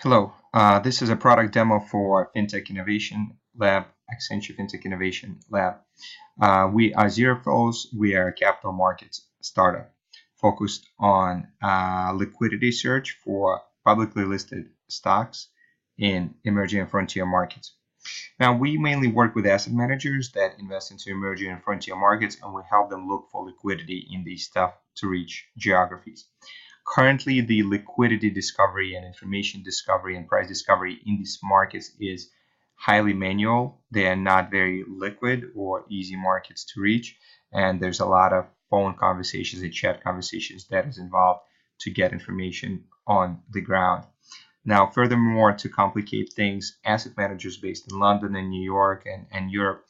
Hello, this is a product demo for FinTech Innovation Lab, Accenture FinTech Innovation Lab. We are ZeroFlows. We are a capital markets startup focused on liquidity search for publicly listed stocks in emerging and frontier markets. Now, we mainly work with asset managers that invest into emerging and frontier markets, and we help them look for liquidity in these tough to reach geographies. Currently, the liquidity discovery and information discovery and price discovery in these markets is highly manual. They are not very liquid or easy markets to reach, and there's a lot of phone conversations and chat conversations that is involved to get information on the ground. Now, furthermore, to complicate things, asset managers based in London and New York and Europe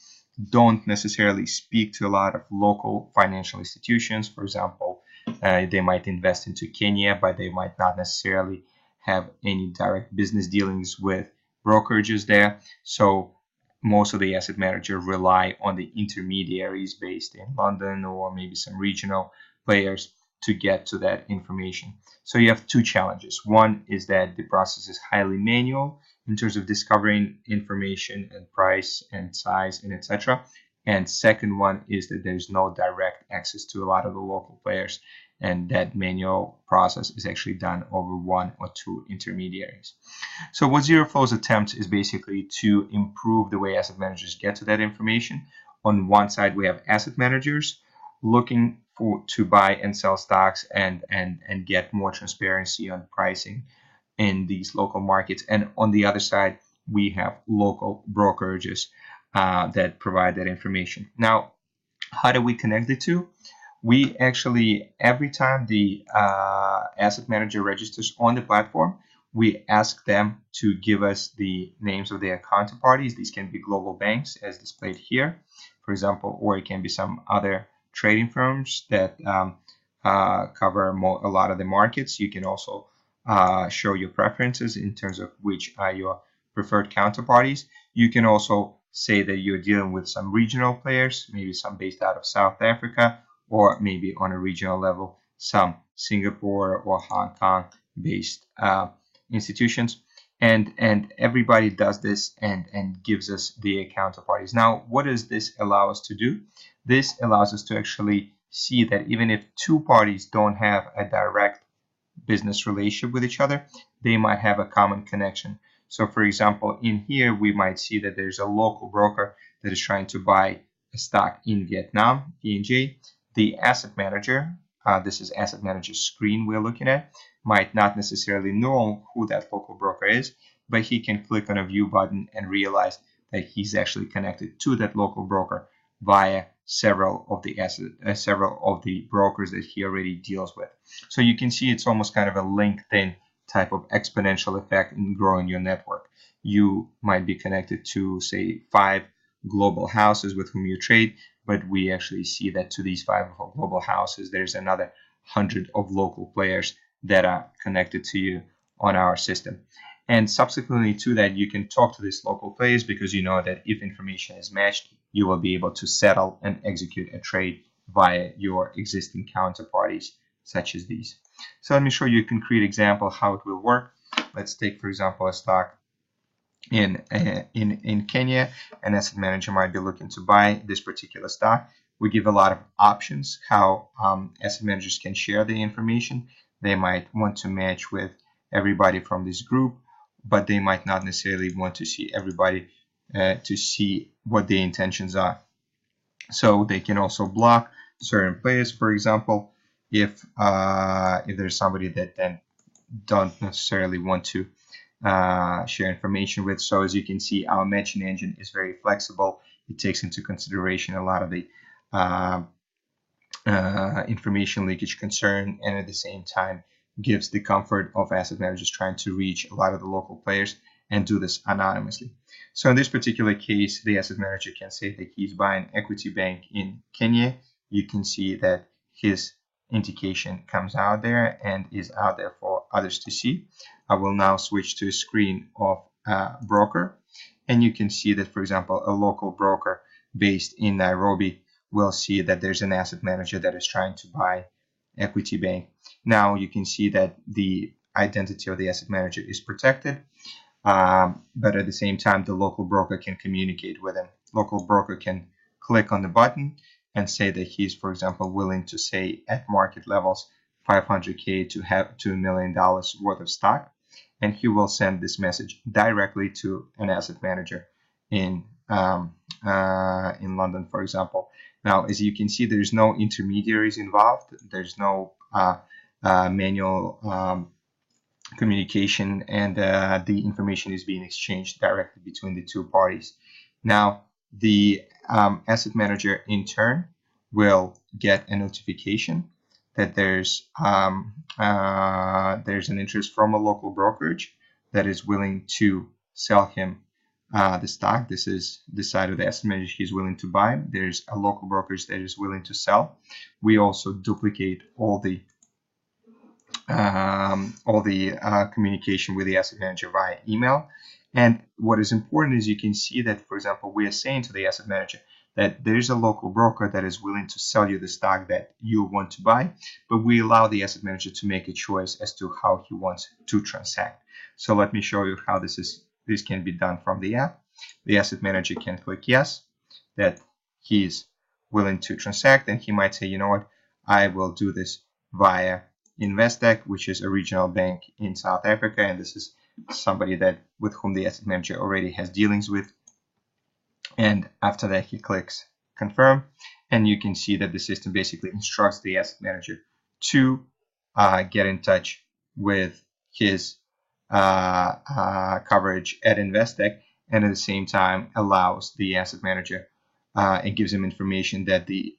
don't necessarily speak to a lot of local financial institutions. For example, they might invest into Kenya, but they might not necessarily have any direct business dealings with brokerages there. So most of the asset managers rely on the intermediaries based in London or maybe some regional players to get to that information. So you have two challenges. One is that the process is highly manual in terms of discovering information and price and size and etc. And second one is that there's no direct access to a lot of the local players, and that manual process is actually done over one or two intermediaries. So what ZeroFlow's attempt is basically to improve the way asset managers get to that information. On one side, we have asset managers looking to buy and sell stocks and get more transparency on pricing in these local markets. And on the other side, we have local brokerages that provide that information. Now, how do we connect the two? We actually, every time the asset manager registers on the platform, we ask them to give us the names of their counterparties. These can be global banks, as displayed here, for example, or it can be some other trading firms that cover a lot of the markets. You can also show your preferences in terms of which are your preferred counterparties. You can also say that you're dealing with some regional players, maybe some based out of South Africa, or maybe on a regional level, some Singapore or Hong Kong based institutions. And everybody does this and gives us the counterparties. Now, what does this allow us to do? This allows us to actually see that even if two parties don't have a direct business relationship with each other, they might have a common connection. So for example, in here, we might see that there's a local broker that is trying to buy a stock in Vietnam, VNJ. The asset manager, this is asset manager screen we're looking at, might not necessarily know who that local broker is, but he can click on a view button and realize that he's actually connected to that local broker via several of the brokers that he already deals with. So you can see it's almost kind of a LinkedIn type of exponential effect in growing your network. You might be connected to, say, 5 global houses with whom you trade, but we actually see that to these 5 global houses, there's another 100 of local players that are connected to you on our system. And subsequently to that, you can talk to these local players because you know that if information is matched, you will be able to settle and execute a trade via your existing counterparties such as these. So let me show you a concrete example how it will work. Let's take, for example, a stock in Kenya. An asset manager might be looking to buy this particular stock. We give a lot of options how asset managers can share the information. They might want to match with everybody from this group, but they might not necessarily want to see everybody to see what their intentions are. So they can also block certain players, for example, if there's somebody that then don't necessarily want to share information with. So as you can see, our matching engine is very flexible. It takes into consideration a lot of the information leakage concern, and at the same time gives the comfort of asset managers trying to reach a lot of the local players and do this anonymously. So in this particular case, the asset manager can say that he's buying Equity Bank in Kenya. You can see that his indication comes out there and is out there for others to see. I will now switch to a screen of a broker, and you can see that, for example, a local broker based in Nairobi will see that there's an asset manager that is trying to buy Equity Bank. Now you can see that identity of the asset manager is protected. But at the same time, the local broker can communicate with him. Local broker can click on the button and say that he's, for example, willing to say at market levels 500K to have $2 million worth of stock, and he will send this message directly to an asset manager in London, for example. Now, as you can see, there's no intermediaries involved. There's no manual communication, and the information is being exchanged directly between the two parties. Now, the asset manager in turn will get a notification that there's an interest from a local brokerage that is willing to sell him the stock. This is the side of the asset manager he's willing to buy. There's a local brokerage that is willing to sell. We also duplicate all the communication with the asset manager via email. And what is important is you can see that, for example, we are saying to the asset manager that there's a local broker that is willing to sell you the stock that you want to buy, but we allow the asset manager to make a choice as to how he wants to transact. So let me show you how this can be done from the app. The asset manager can click yes, that he's willing to transact, and he might say, you know what, I will do this via Investec, which is a regional bank in South Africa, and this is somebody with whom the asset manager already has dealings with. And after that, he clicks confirm, and you can see that the system basically instructs the asset manager to get in touch with his coverage at Investec, and at the same time allows the asset manager and gives him information that the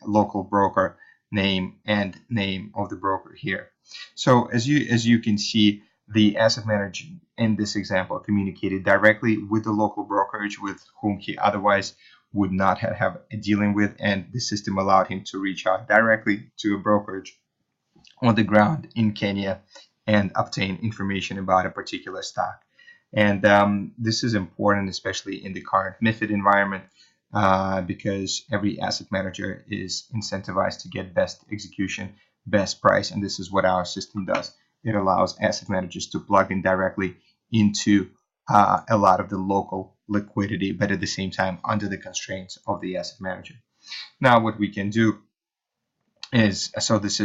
local broker name and name of the broker here. So as you can see, the asset manager in this example communicated directly with the local brokerage with whom he otherwise would not have a dealing with, and the system allowed him to reach out directly to a brokerage on the ground in Kenya and obtain information about a particular stock. And this is important, especially in the current MiFID environment, because every asset manager is incentivized to get best execution, best price, and this is what our system does. It allows asset managers to plug in directly into a lot of the local liquidity, but at the same time under the constraints of the asset manager. Now, what we can do is, so this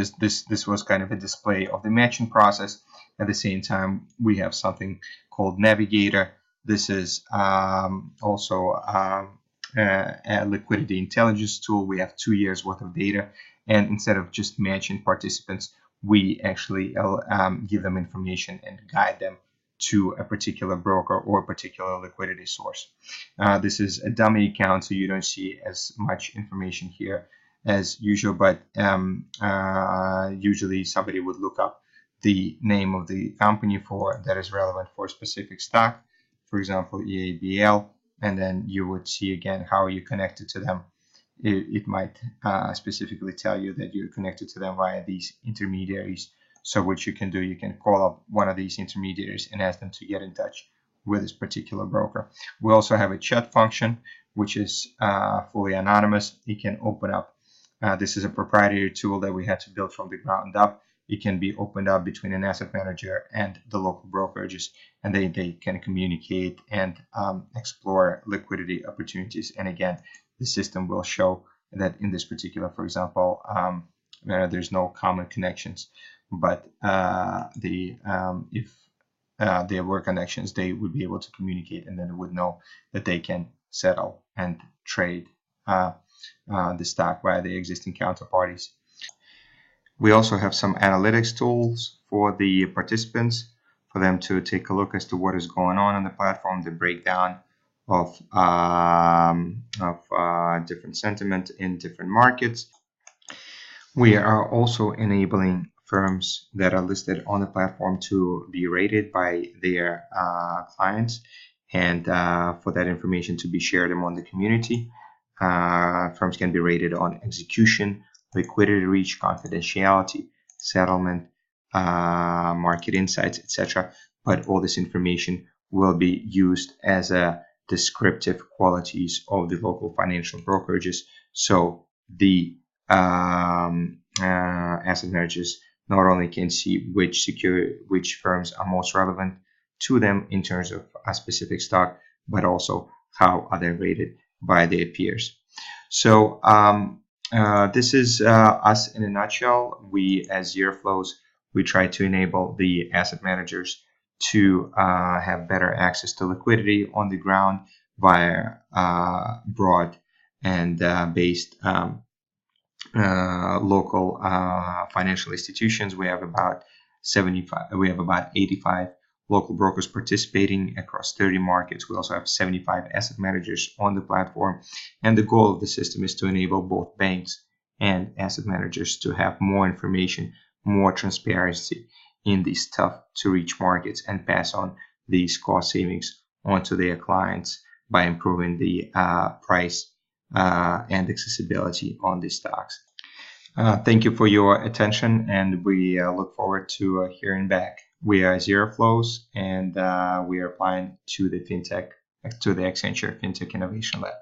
was kind of a display of the matching process. At the same time, we have something called Navigator. This is also a liquidity intelligence tool. We have 2 years worth of data, and instead of just matching participants, we actually give them information and guide them to a particular broker or a particular liquidity source. This is a dummy account, so you don't see as much information here as usual, but usually somebody would look up the name of the company that is relevant for a specific stock, for example, EABL, and then you would see again how you connected to them. It might specifically tell you that you're connected to them via these intermediaries. So what you can do, you can call up one of these intermediaries and ask them to get in touch with this particular broker. We also have a chat function, which is fully anonymous. It can open up. This is a proprietary tool that we had to build from the ground up. It can be opened up between an asset manager and the local brokerages, and they can communicate and explore liquidity opportunities. And again, the system will show that in this particular, for example, there's no common connections, but if there were connections, they would be able to communicate, and then they would know that they can settle and trade the stock via the existing counterparties. We also have some analytics tools for the participants, for them to take a look as to what is going on the platform, the breakdown of different sentiment in different markets. We are also enabling firms that are listed on the platform to be rated by their clients, and for that information to be shared among the community. Firms can be rated on execution, liquidity reach, confidentiality, settlement, market insights, etc. But all this information will be used as a descriptive qualities of the local financial brokerages, so the asset managers not only can see which firms are most relevant to them in terms of a specific stock, but also how are they rated by their peers. So this is us in a nutshell. We, as ZeroFlows, we try to enable the asset managers to have better access to liquidity on the ground via broad and based local financial institutions. We have about 85 local brokers participating across 30 markets. We also have 75 asset managers on the platform. And the goal of the system is to enable both banks and asset managers to have more information, more transparency in these tough to reach markets, and pass on these cost savings onto their clients by improving the price and accessibility on these stocks. Thank you for your attention, and we look forward to hearing back. We are ZeroFlows, and we are applying to the Accenture FinTech Innovation Lab.